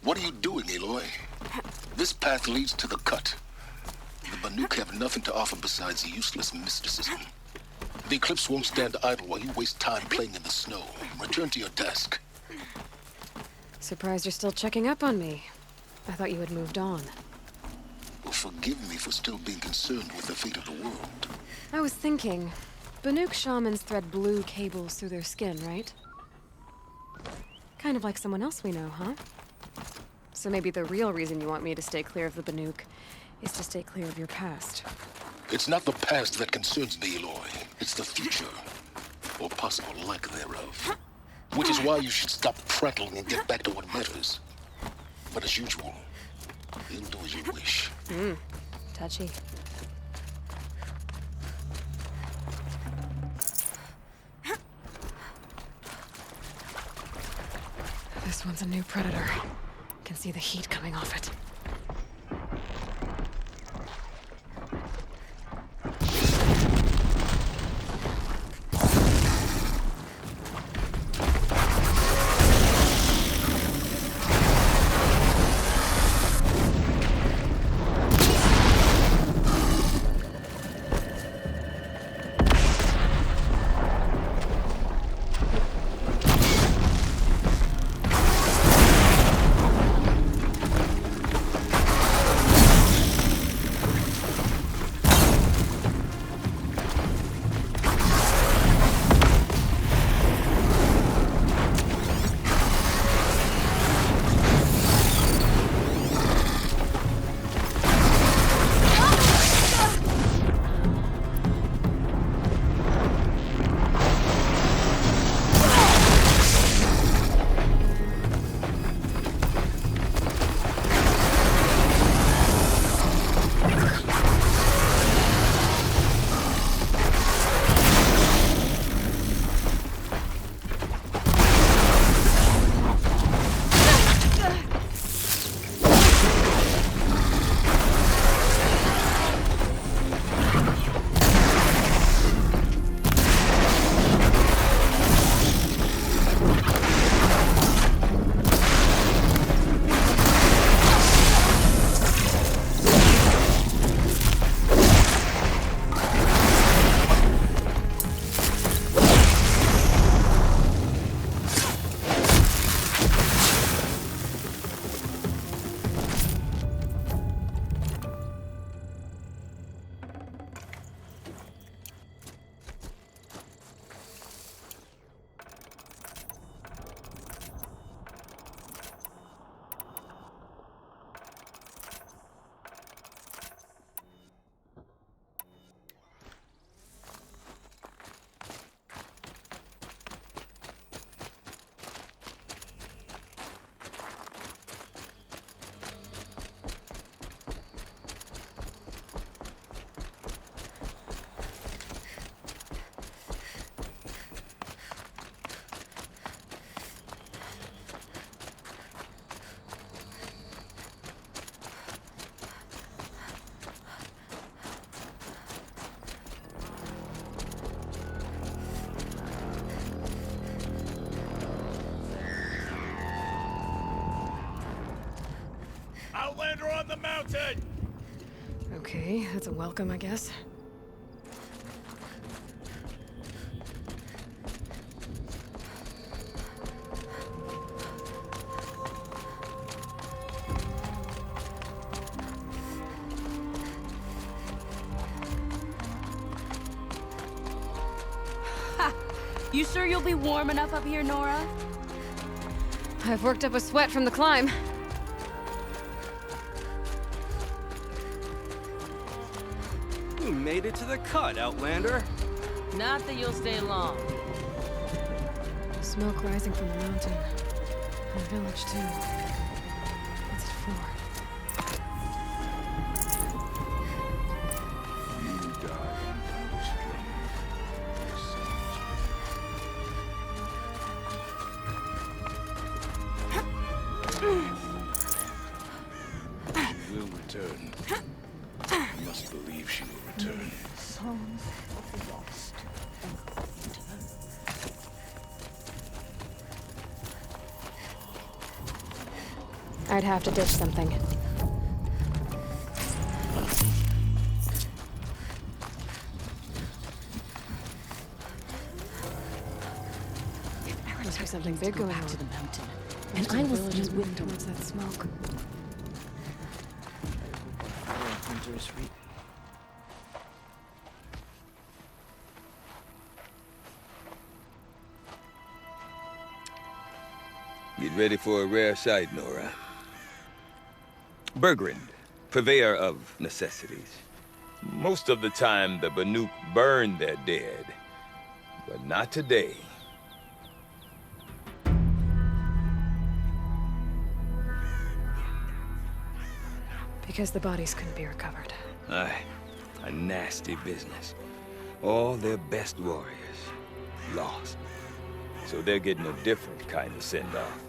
What are you doing, Aloy? This path leads to the cut. The Banuk have nothing to offer besides useless mysticism. The Eclipse won't stand idle while you waste time playing in the snow. Return to your desk. Surprised you're still checking up on me. I thought you had moved on. Well, forgive me for still being concerned with the fate of the world. I was thinking, Banuk shamans thread blue cables through their skin, right? Kind of like someone else we know, huh? So maybe the real reason you want me to stay clear of the Banuk is to stay clear of your past. It's not the past that concerns me, Aloy. It's the future. Or possible lack thereof. Which is why you should stop prattling and get back to what matters. But as usual, you'll do as you wish. Touchy. This one's a new predator. Can see the heat coming off it. Outlander on the mountain! Okay, that's a welcome, I guess. Ha! You sure you'll be warm enough up here, Nora? I've worked up a sweat from the climb. You made it to the cut, Outlander. Not that you'll stay long. Smoke rising from the mountain. And a village, too. What's it for? You die in those She will return. You must believe she will return. Songs of the lost and I'd have to ditch something. Must be something big going on. To the mountain, And and I will villages stay moving with them. towards that smoke. Hunters reap. Get ready for a rare sight, Nora. Bergrand, purveyor of necessities. Most of the time, the Banuk burn their dead. But not today. Because the bodies couldn't be recovered. Aye, a nasty business. All their best warriors lost. So they're getting a different kind of send-off.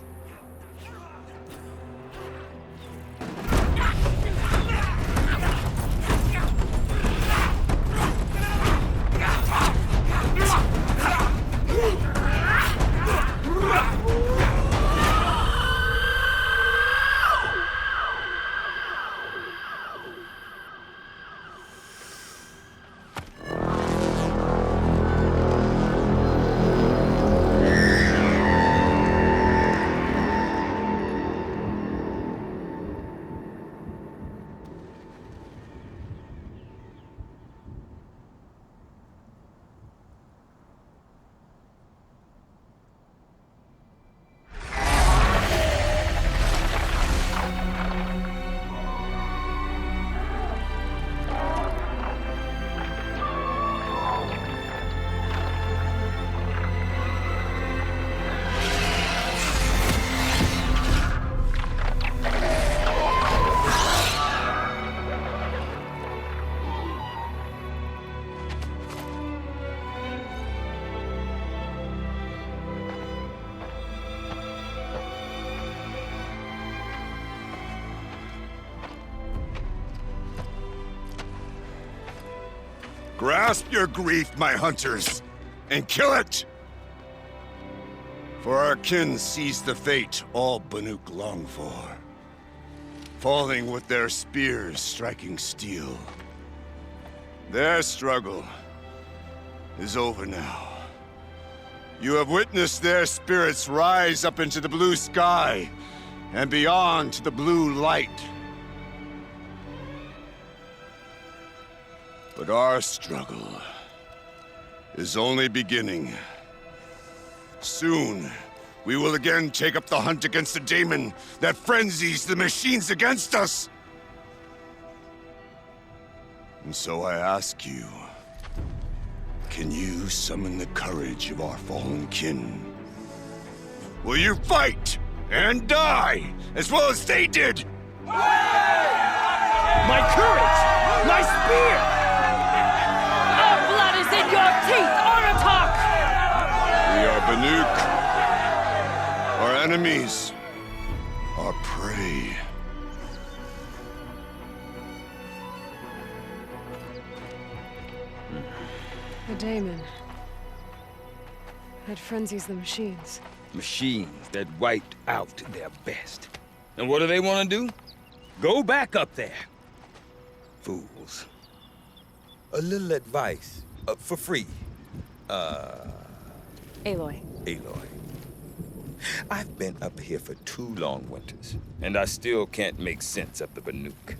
Grasp your grief, my hunters, and kill it! For our kin sees the fate all Banuk long for. Falling with their spears striking steel. Their struggle is over now. You have witnessed their spirits rise up into the blue sky and beyond to the blue light. But our struggle is only beginning. Soon, we will again take up the hunt against the daemon that frenzies the machines against us. And so I ask you, can you summon the courage of our fallen kin? Will you fight and die as well as they did? My courage! My spear! Our blood is in your teeth, Aratak! We are Banuk. Our enemies are prey. The daemon. That frenzies the machines. Machines that wiped out their best. And what do they want to do? Go back up there. Fools. A little advice, for free. Aloy. Aloy. I've been up here for 2 long winters, and I still can't make sense of the Banuk.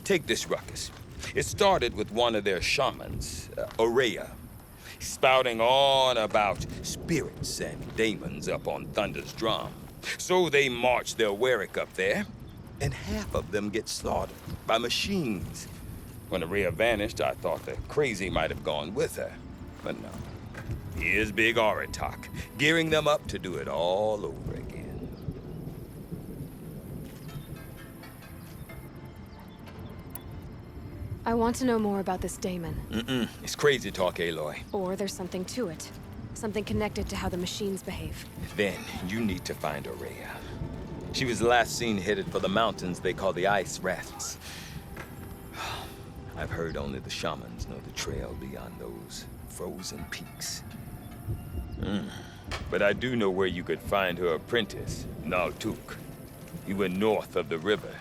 Take this ruckus. It started with one of their shamans, Aurea, spouting on about spirits and daemons up on Thunder's drum. So they march their Warwick up there, and half of them get slaughtered by machines. When Aurea vanished, I thought the crazy might have gone with her, but no. Here's Big Aratak, gearing them up to do it all over again. I want to know more about this daemon. It's crazy talk, Aloy. Or there's something to it. Something connected to how the machines behave. Then you need to find Aurea. She was last seen headed for the mountains they call the Ice Rats. I've heard only the shamans know the trail beyond those frozen peaks. But I do know where you could find her apprentice, Naltuk. He went north of the river,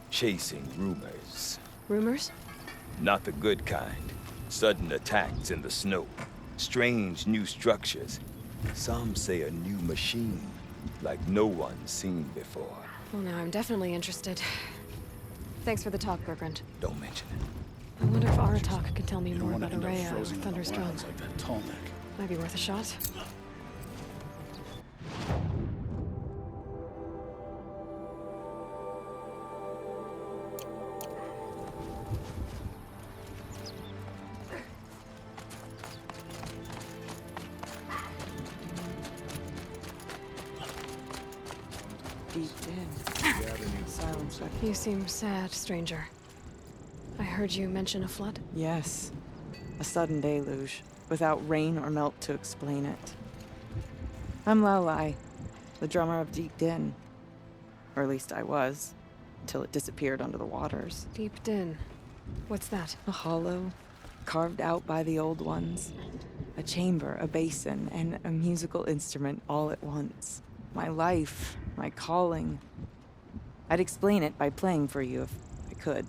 chasing rumors. Rumors? Not the good kind. Sudden attacks in the snow. Strange new structures. Some say a new machine, like no one's seen before. Well, now I'm definitely interested. Thanks for the talk, Bergrand. Don't mention it. I wonder if Aratak can tell me You don't more want about to end Araya up or frozen in the Thunderstrong. wilds like that tall neck. Might be worth a shot. Deep in. Silence. You seem sad, stranger. I heard you mention a flood. Yes. A sudden deluge, without rain or melt to explain it. I'm Lalai, the drummer of Deep Din. Or at least I was, until it disappeared under the waters. Deep Din. What's that? A hollow, carved out by the old ones. A chamber, a basin, and a musical instrument all at once. My life, my calling. I'd explain it by playing for you if I could.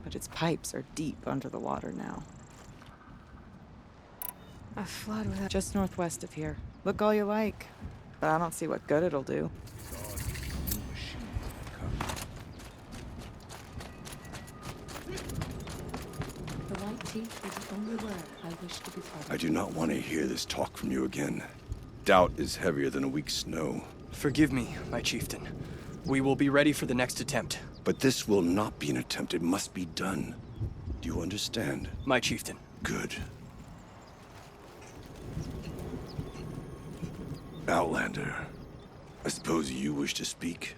But its pipes are deep under the water now. A flood without... Just northwest of here. Look all you like. But I don't see what good it'll do. The white teeth is the only word I wish to be spoken. I do not want to hear this talk from you again. Doubt is heavier than a week's snow. Forgive me, my chieftain. We will be ready for the next attempt. But this will not be an attempt. It must be done. Do you understand? My chieftain. Good. Outlander, I suppose you wish to speak?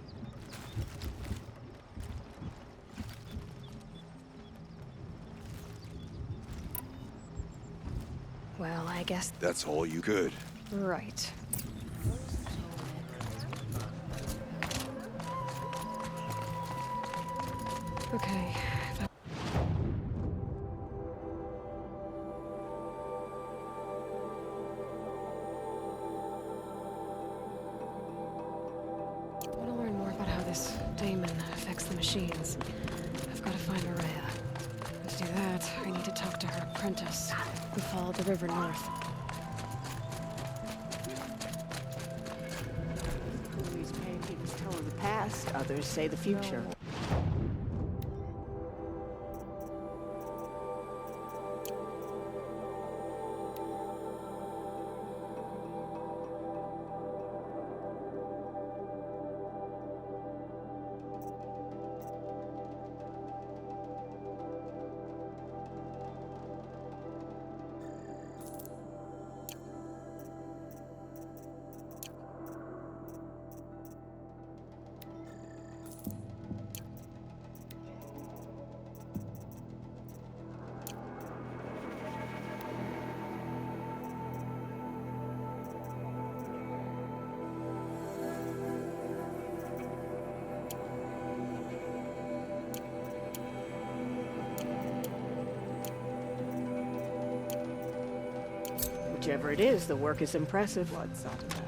Well, I guess... That's all you could. Right. Okay. I want to learn more about how this daemon affects the machines. I've got to find Araya. To do that, I need to talk to her apprentice, who followed the river north. These paintings tell of the past, others say the future. Whichever it is, the work is impressive. Blood's out of that.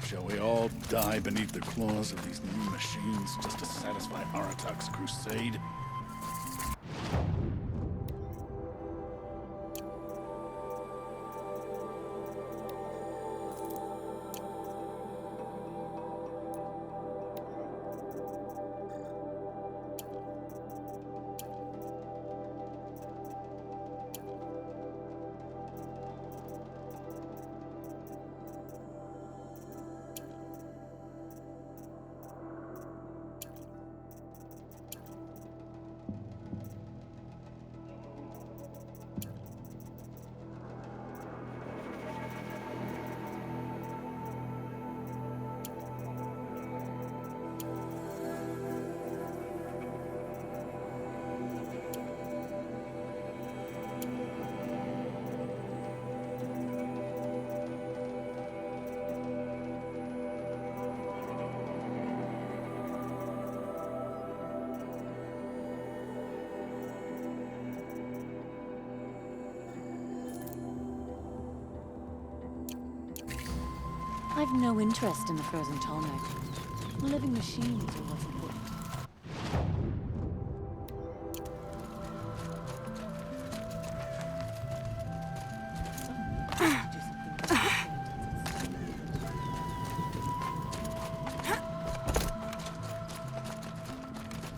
Shall we all die beneath the claws of these new machines just to satisfy Aratak's crusade? I've no interest in the frozen Tallneck. Living machines are what's important.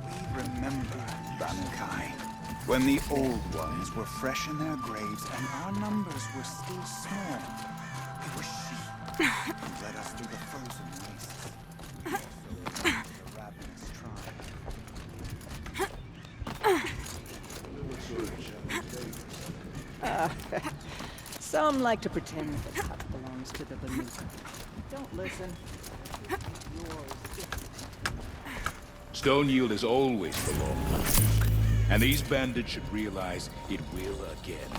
We remember Bankai, when the old ones were fresh in their graves and our numbers were still small. It was she who led us through the frozen wastes. We also faced the ravenous tribe. Some like to pretend that the cup belongs to the Banuk. Don't listen. Stone Yield has always belonged to the Duke, and these bandits should realize it will again.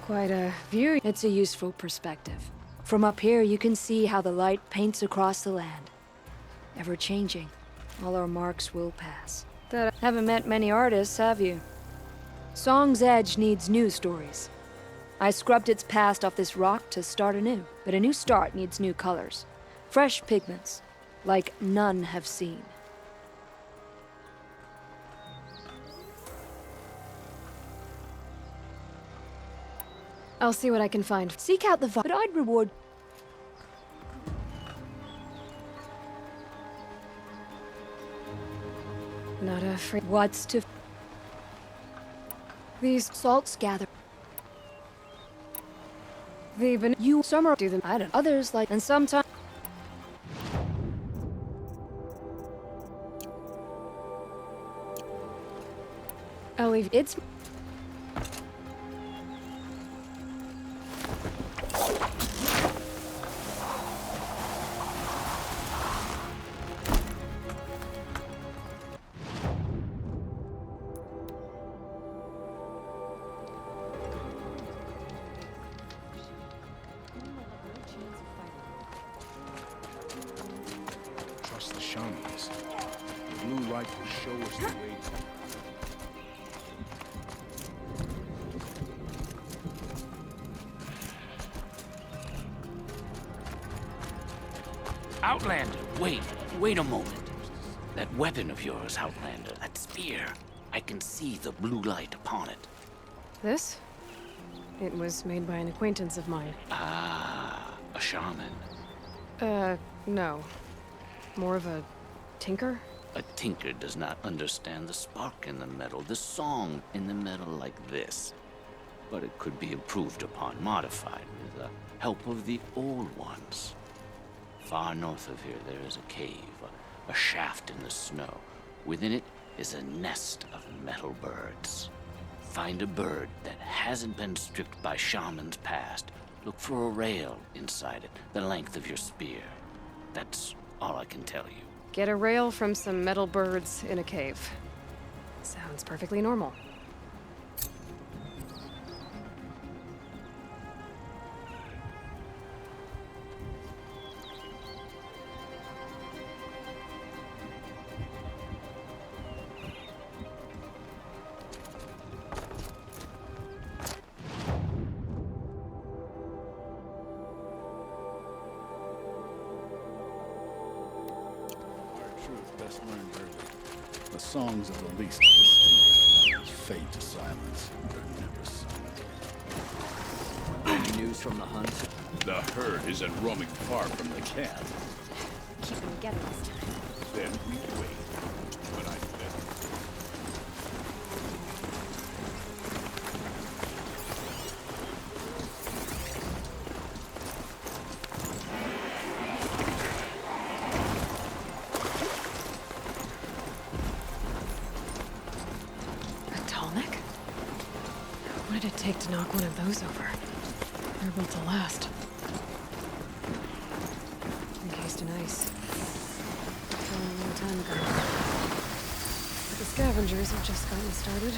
Quite a view. It's a useful perspective. From up here, you can see how the light paints across the land. Ever changing. All our marks will pass. Haven't met many artists, have you? Song's Edge needs new stories. I scrubbed its past off this rock to start anew, but a new start needs new colors. Fresh pigments, like none have seen. I'll see what I can find. Seek out the but I'd reward. Not afraid. What's to? These salts gather. Even you summer do them. I don't. Others like, and sometimes. I'll leave. It's. Trust the shamans. The blue light will show us the way. Outlander, wait a moment. That weapon of yours, Outlander, that spear. I can see the blue light upon it. This? It was made by an acquaintance of mine. Ah, a shaman. No. More of a tinker? A tinker does not understand the spark in the metal, the song in the metal like this. But it could be improved upon, modified, with the help of the old ones. Far north of here, there is a cave, a shaft in the snow. Within it is a nest of metal birds. Find a bird that hasn't been stripped by shamans past. Look for a rail inside it, the length of your spear. That's all I can tell you. Get a rail from some metal birds in a cave. Sounds perfectly normal. Truth best learned early. The songs of the least distinguished fade to silence. They're never sung. Any news from the hunt? The herd isn't roaming far from the camp. Keep them together this time. Then we wait. When I bet. What did it take to knock one of those over? They're built to last. Encased in ice. A long time ago. But the scavengers have just gotten started.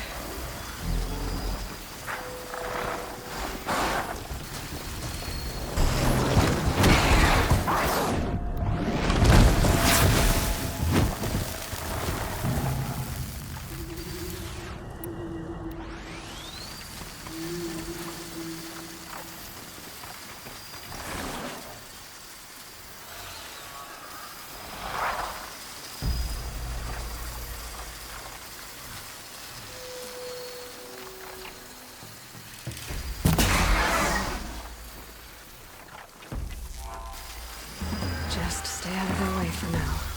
Just stay out of their way for now.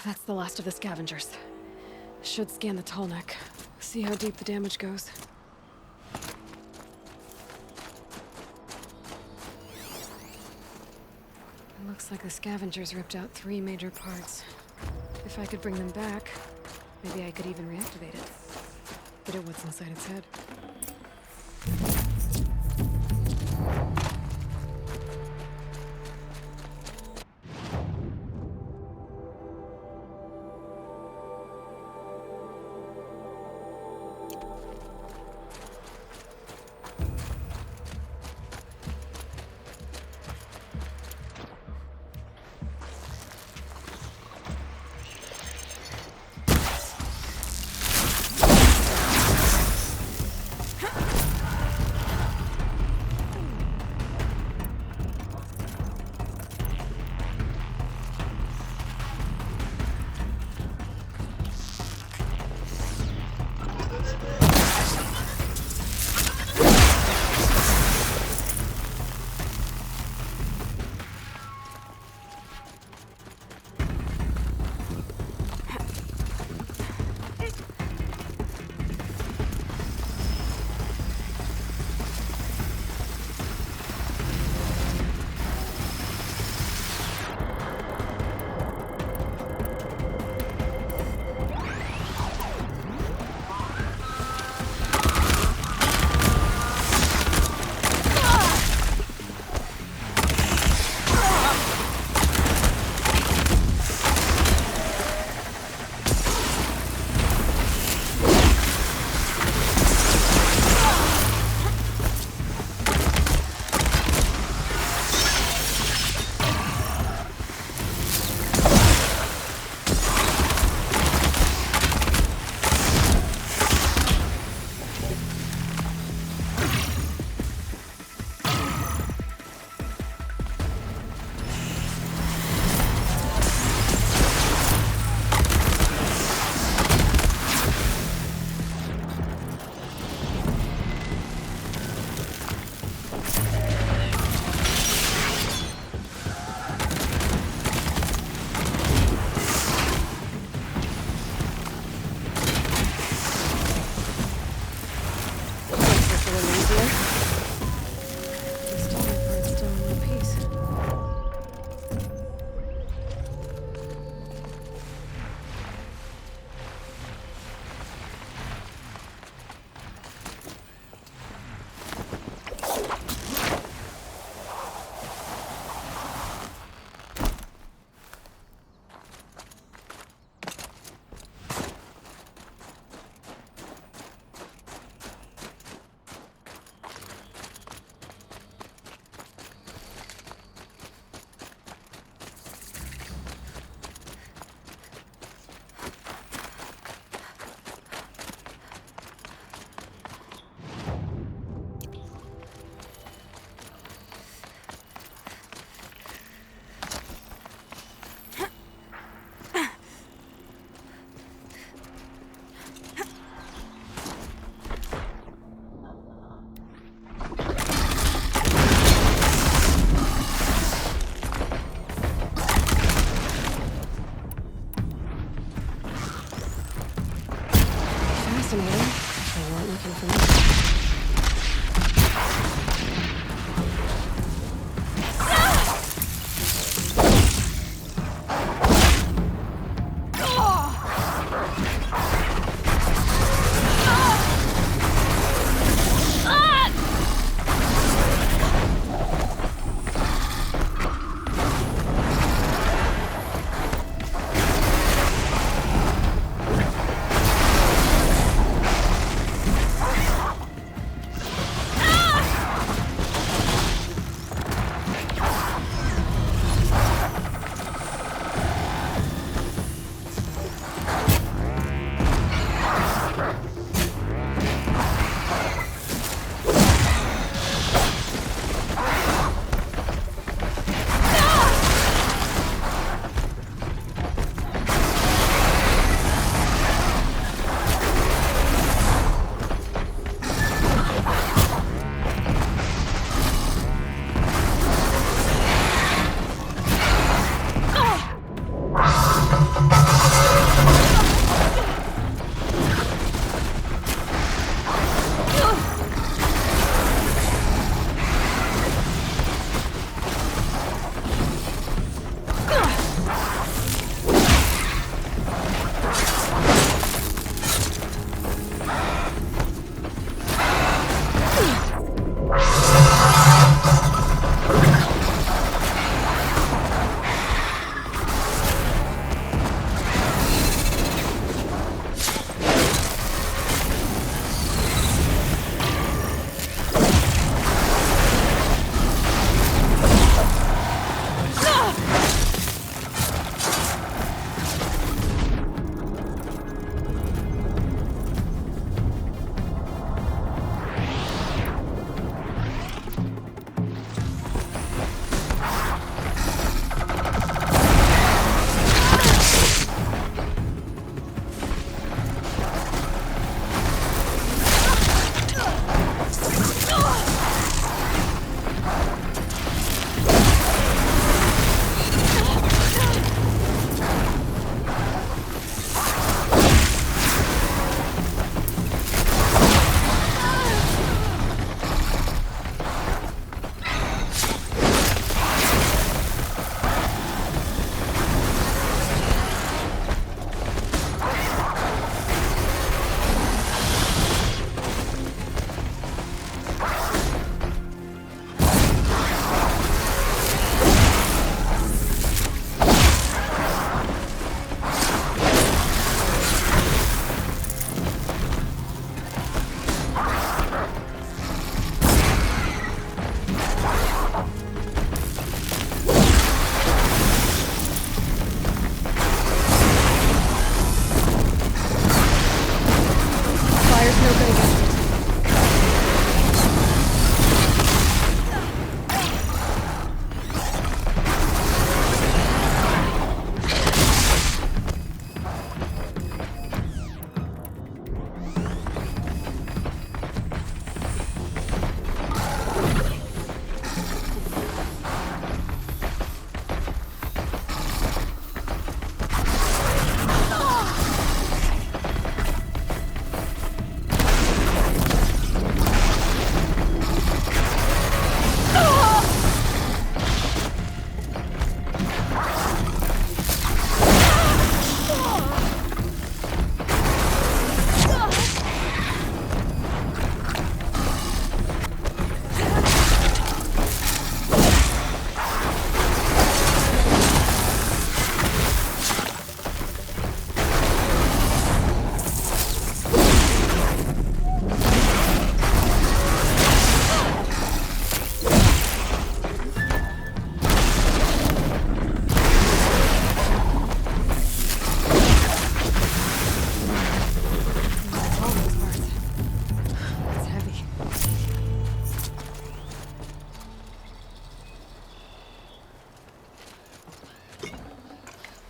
That's the last of the scavengers. Should scan the tall neck. See how deep the damage goes. It looks like the scavengers ripped out 3 major parts. If I could bring them back, maybe I could even reactivate it. Get at what's inside its head.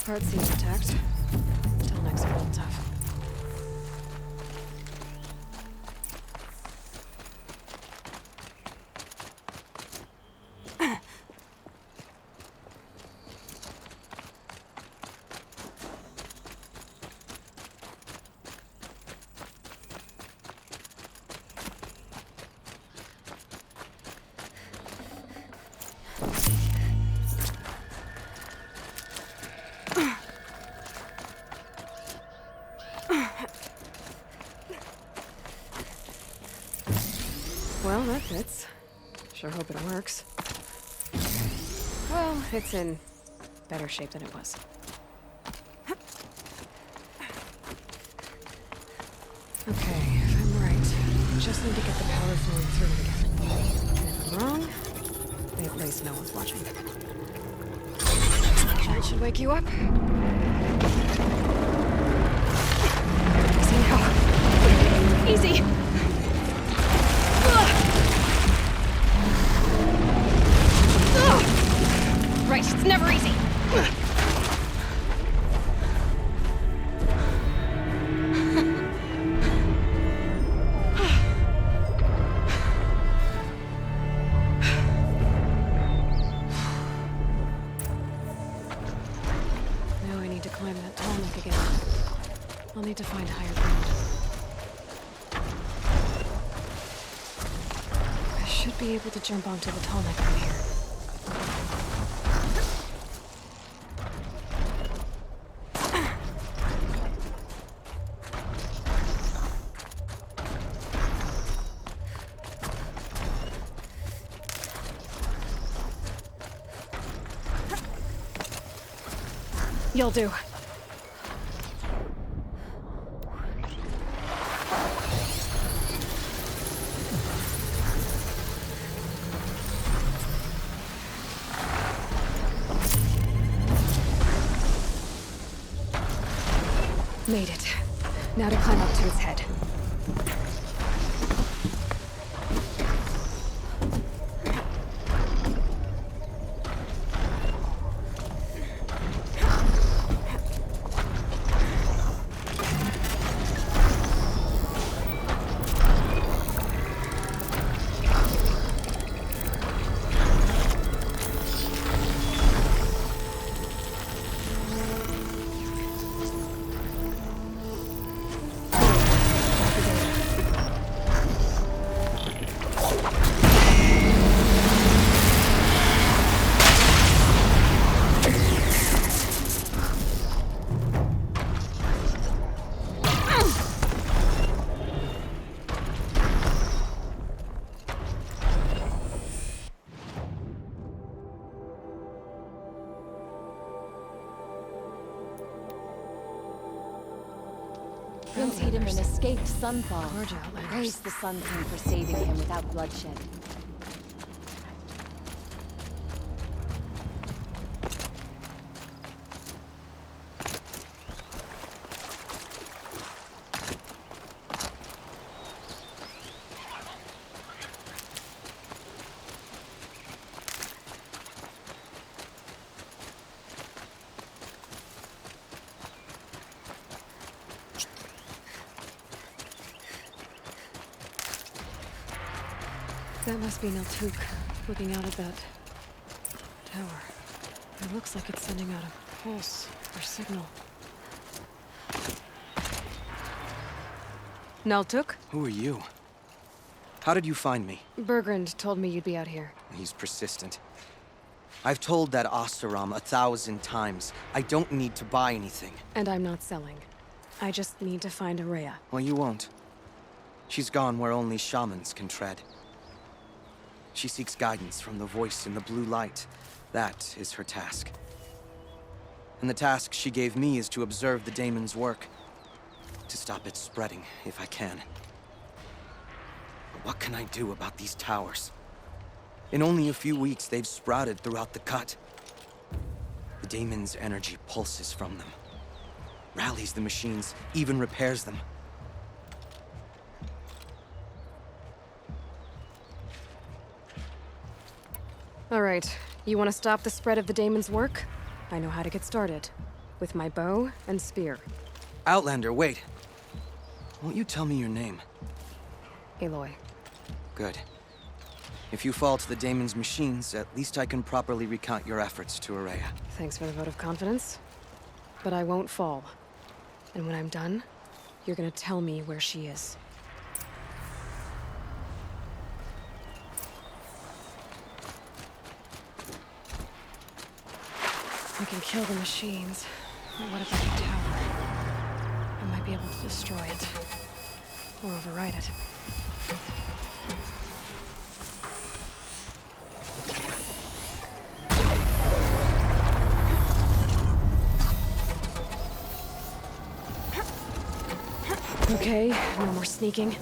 part seems intact. Tallneck's a little tough. Well, that fits. Sure hope it works. Well, it's in better shape than it was. Okay, if I'm right, just need to get the power flowing through it again. And if I'm wrong, they have place no one's watching. That should wake you up. Easy now. Easy! Right, it's never easy. Now I need to climb that Tallneck again. I'll need to find higher ground. I should be able to jump onto the Tallneck from here. You'll do. Made it. Now to climb up to its head. Prince Edelman escaped Sunfall. Praise the Sun King for saving him without bloodshed. That must be Naltuk, looking out at that tower. It looks like it's sending out a pulse or signal. Naltuk? Who are you? How did you find me? Bergrand told me you'd be out here. He's persistent. I've told that Oseram 1,000 times. I don't need to buy anything. And I'm not selling. I just need to find Araya. Well, you won't. She's gone where only shamans can tread. She seeks guidance from the voice in the blue light. That is her task. And the task she gave me is to observe the daemon's work. To stop it spreading, if I can. But what can I do about these towers? In only a few weeks, they've sprouted throughout the cut. The daemon's energy pulses from them. Rallies the machines, even repairs them. All right, you want to stop the spread of the daemon's work? I know how to get started. with my bow and spear. Outlander, wait. Won't you tell me your name? Aloy. Good. If you fall to the Daemon's machines, at least I can properly recount your efforts to Araya. Thanks for the vote of confidence. But I won't fall. And when I'm done, you're gonna tell me where she is. We can kill the machines. But what about the tower? I might be able to destroy it. Or override it. Okay, no more sneaking.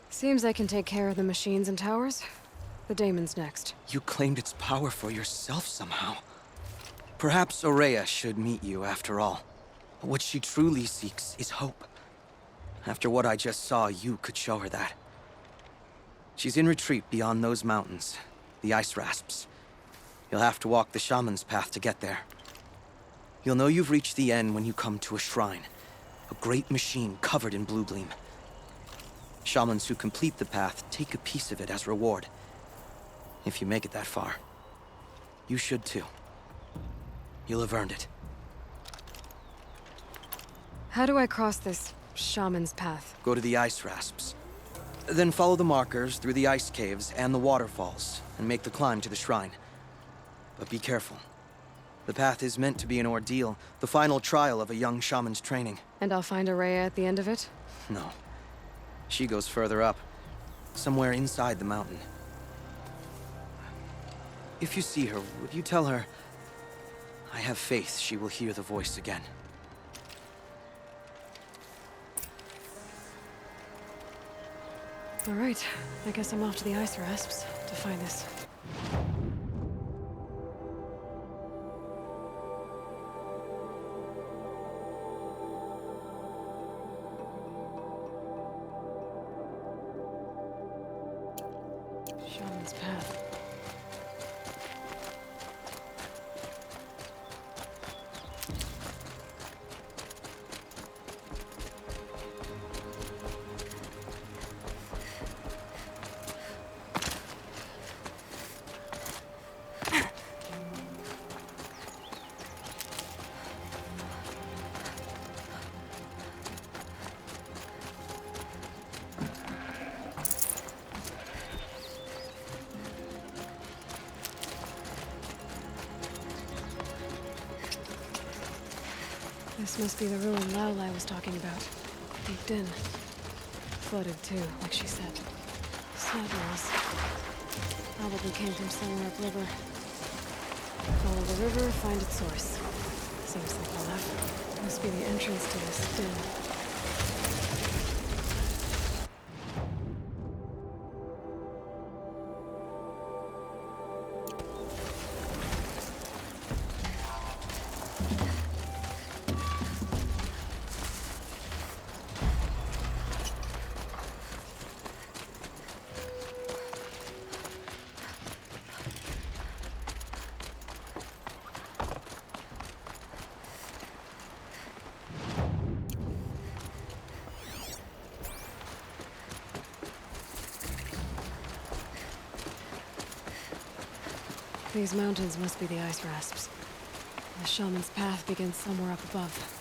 Seems I can take care of the machines and towers. The Daemon's next. You claimed its power for yourself somehow. Perhaps Araya should meet you after all. What she truly seeks is hope. After what I just saw, you could show her that. She's in retreat beyond those mountains, the ice rasps. You'll have to walk the shaman's path to get there. You'll know you've reached the end when you come to a shrine. A great machine covered in blue gleam. Shamans who complete the path take a piece of it as reward. If you make it that far, you should too. You'll have earned it. How do I cross this shaman's path? Go to the ice rasps. Then follow the markers through the ice caves and the waterfalls, and make the climb to the shrine. But be careful. The path is meant to be an ordeal, the final trial of a young shaman's training. And I'll find Araya at the end of it? No. She goes further up, somewhere inside the mountain. If you see her, would you tell her, I have faith she will hear the voice again. All right, I guess I'm off to the ice rasps to find this. Shaman's path. This must be the ruin Lao Lai was talking about. Leaked in. Flooded too, like she said. Sad loss. Probably came from somewhere upriver. Follow the river, find its source. Seems simple enough. Must be the entrance to this den. These mountains must be the ice rasps. The shaman's path begins somewhere up above.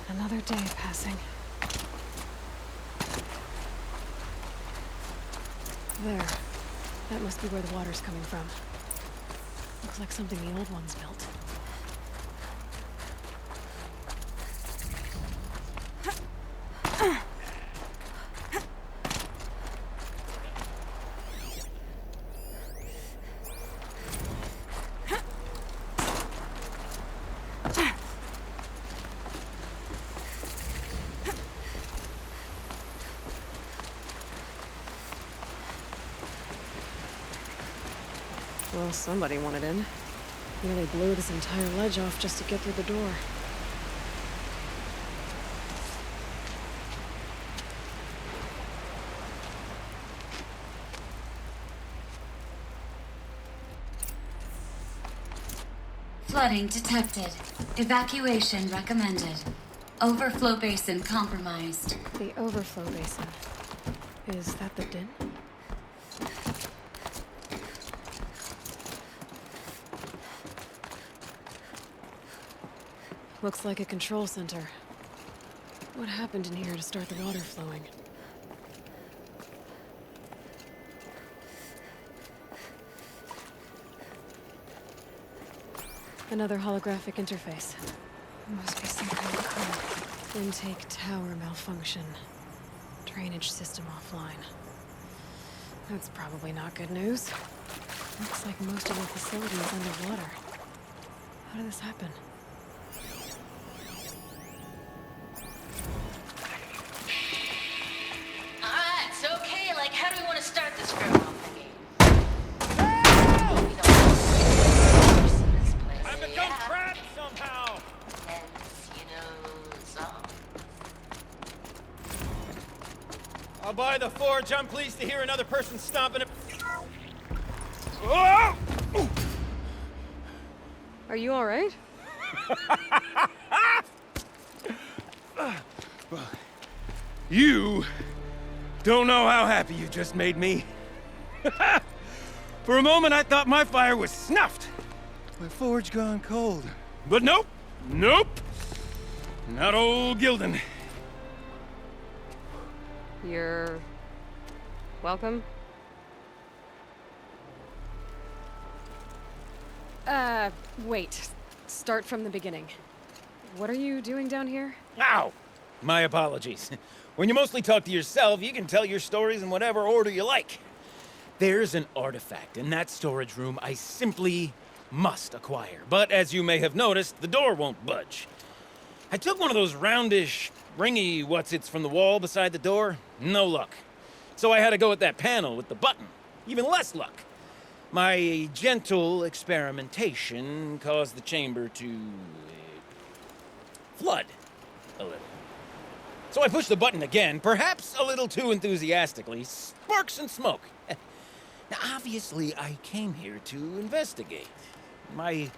Another day passing. There. That must be where the water's coming from. Looks like something the old ones built. Well, somebody wanted in. Nearly blew this entire ledge off just to get through the door. Flooding detected. Evacuation recommended. Overflow basin compromised. The overflow basin. Is that the din? Looks like a control center. What happened in here to start the water flowing? Another holographic interface. Must be some kind of code. Intake tower malfunction. Drainage system offline. That's probably not good news. Looks like most of the facility is underwater. How did this happen? It's okay. Like, how do we want to start this farewell thingy? I've become trapped somehow! I'll buy the forge. I'm pleased to hear another person stomping it. Oh! Are you alright? You don't know how happy you just made me. For a moment, I thought my fire was snuffed. My forge gone cold. But nope. Nope. Not old Gildan. You're... welcome? Wait. Start from the beginning. What are you doing down here? Ow! My apologies. When you mostly talk to yourself, you can tell your stories in whatever order you like. There's an artifact in that storage room I simply must acquire. But as you may have noticed, the door won't budge. I took one of those roundish, ringy what's-its from the wall beside the door. No luck. So I had to go with that panel with the button. Even less luck. My gentle experimentation caused the chamber to flood a little. So I pushed the button again, perhaps a little too enthusiastically. Sparks and smoke. Now, obviously, I came here to investigate. My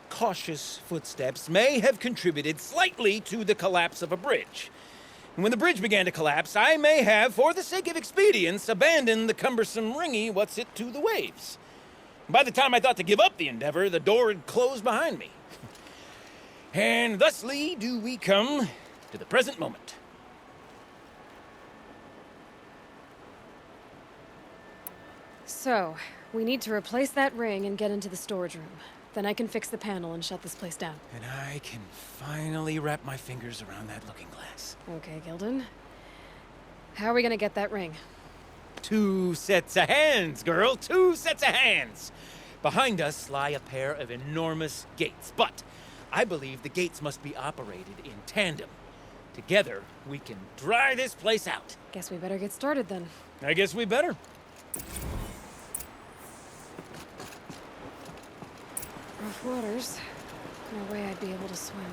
cautious footsteps may have contributed slightly to the collapse of a bridge. And when the bridge began to collapse, I may have, for the sake of expedience, abandoned the cumbersome ringy what's-it to the waves. By the time I thought to give up the endeavor, the door had closed behind me. And thusly do we come to the present moment. So, we need to replace that ring and get into the storage room. Then I can fix the panel and shut this place down. And I can finally wrap my fingers around that looking glass. Okay, Gildan. How are we gonna get that ring? 2 sets of hands, girl. 2 sets of hands. Behind us lie a pair of enormous gates, but I believe the gates must be operated in tandem. Together, we can dry this place out. Guess we better get started then. I guess we better. Rough waters. No way I'd be able to swim.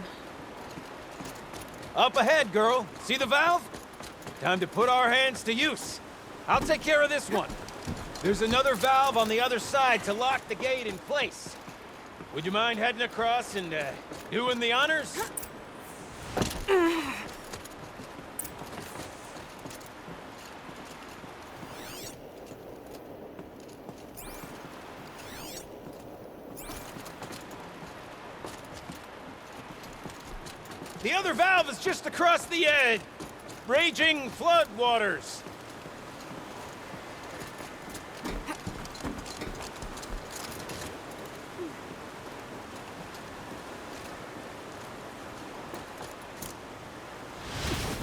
Up ahead, girl. See the valve? Time to put our hands to use. I'll take care of this one. There's another valve on the other side to lock the gate in place. Would you mind heading across and doing the honors? The other valve is just across the raging flood waters.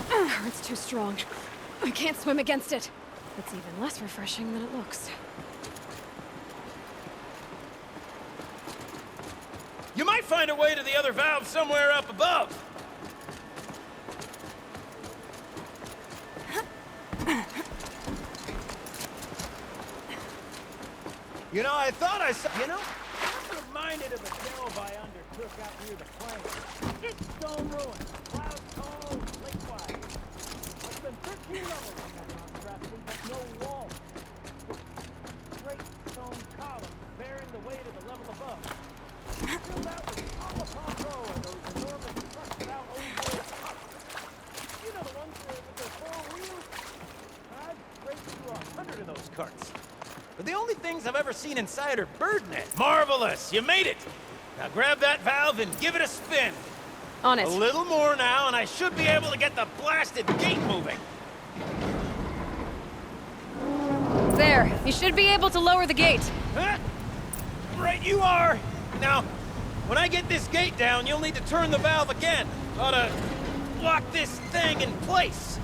Current's too strong. I can't swim against it. It's even less refreshing than it looks. You might find a way to the other valve somewhere up above. You know, I thought I saw... You know, I'm reminded of a delve I undertook out near the plain. It's stone ruins, cloud tall, lake wide. I spent 13 levels on that rock crafting, but no wall. Great stone columns bearing the weight of the level above. Filled out with row of those enormous crusted out old-world carts. You know the ones with their 4 wheels? I've raced through 100 of those carts. But the only things I've ever seen inside are bird nets. Marvelous! You made it! Now grab that valve and give it a spin. On it. A little more now, and I should be able to get the blasted gate moving. There. You should be able to lower the gate. Huh? Right you are! Now, when I get this gate down, you'll need to turn the valve again. Ought to lock this thing in place.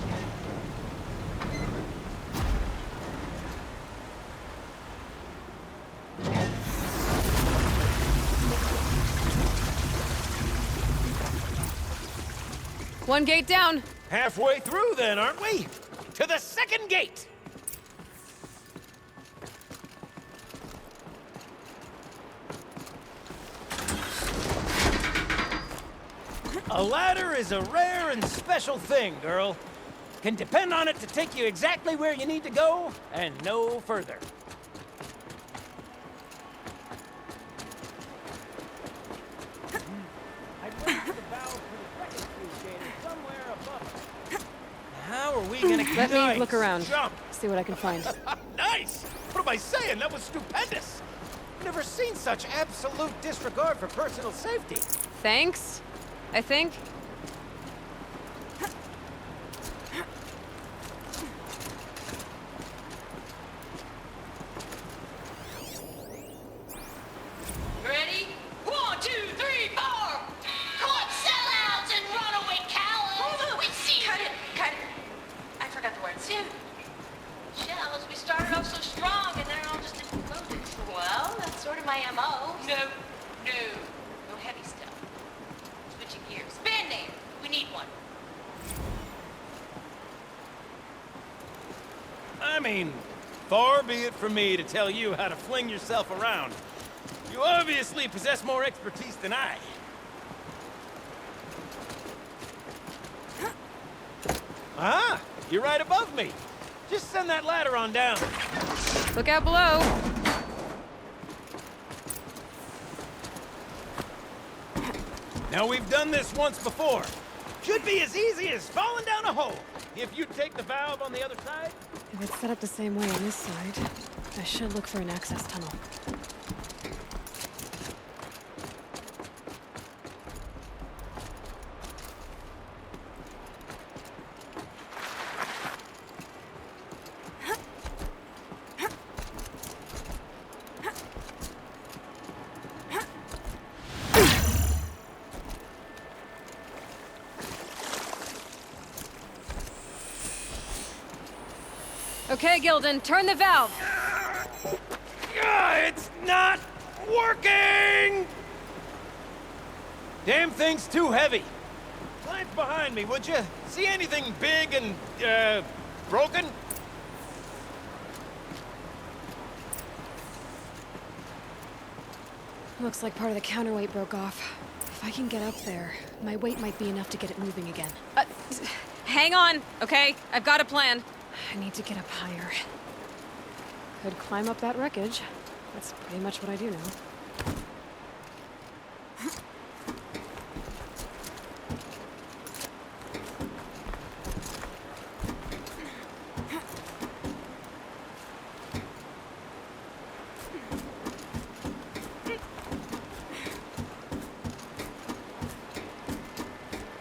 One gate down. Halfway through then, aren't we? To the second gate! A ladder is a rare and special thing, girl. Can depend on it to take you exactly where you need to go, and no further. I've raised the valve for the second fuse gate somewhere above us. How are we gonna Let me look around. Jump. See what I can find. Nice! What am I saying? That was stupendous! I've never seen such absolute disregard for personal safety. Thanks, I think. Ready? 1, 2, 3, 4! Caught sellouts and runaway cowards! We see my MO. No. No heavy stuff. Switching gears. Band-aid! We need one. I mean, far be it from me to tell you how to fling yourself around. You obviously possess more expertise than I. Ah, you're right above me. Just send that ladder on down. Look out below. Now, we've done this once before. Should be as easy as falling down a hole. If you take the valve on the other side... If it's set up the same way on this side, I should look for an access tunnel. Okay, Gildan, turn the valve. It's not working! Damn thing's too heavy. Glance behind me, would you? See anything big and, broken? Looks like part of the counterweight broke off. If I can get up there, my weight might be enough to get it moving again. Hang on, okay? I've got a plan. I need to get up higher. Could climb up that wreckage. That's pretty much what I do now.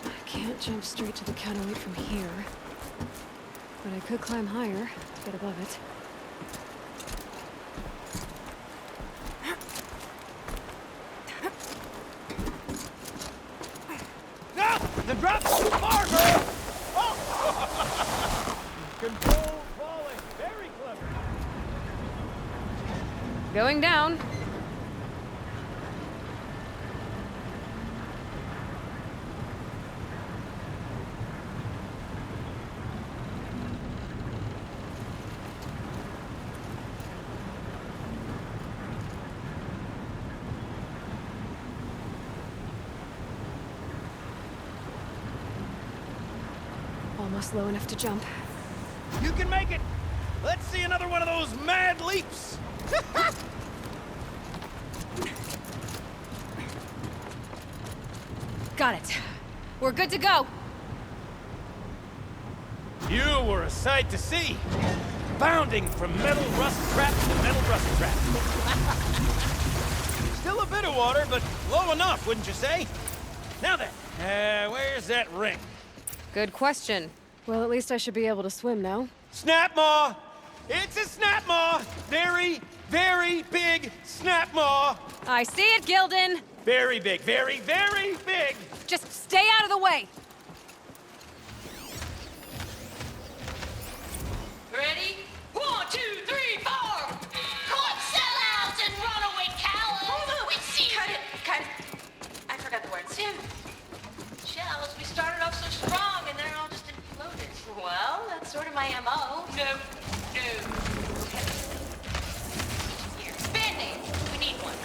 I can't jump straight to the counterweight from here. But I could climb higher, get above it. No! The drop's too far, girl! Oh! Control falling. Very clever. Going down. Almost low enough to jump. You can make it! Let's see another one of those mad leaps! Got it. We're good to go. You were a sight to see. Bounding from metal rust trap to metal rust trap. Still a bit of water, but low enough, wouldn't you say? Now then, where's that ring? Good question. Well, at least I should be able to swim now. Snap maw! It's a snap maw! Very, very big snap maw! I see it, Gildan! Very big, very, very big! Just stay out of the way! Ready? 1, 2, 3, 4! Caught sellouts and runaway cowards! We see Cut it. I forgot the word. Sim. Shells, we started off so strong and they're all just imploded. Well, that's sort of my MO. No. Here. Band-aid. We need one.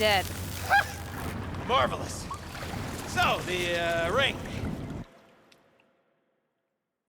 dead. Marvelous. So, the ring.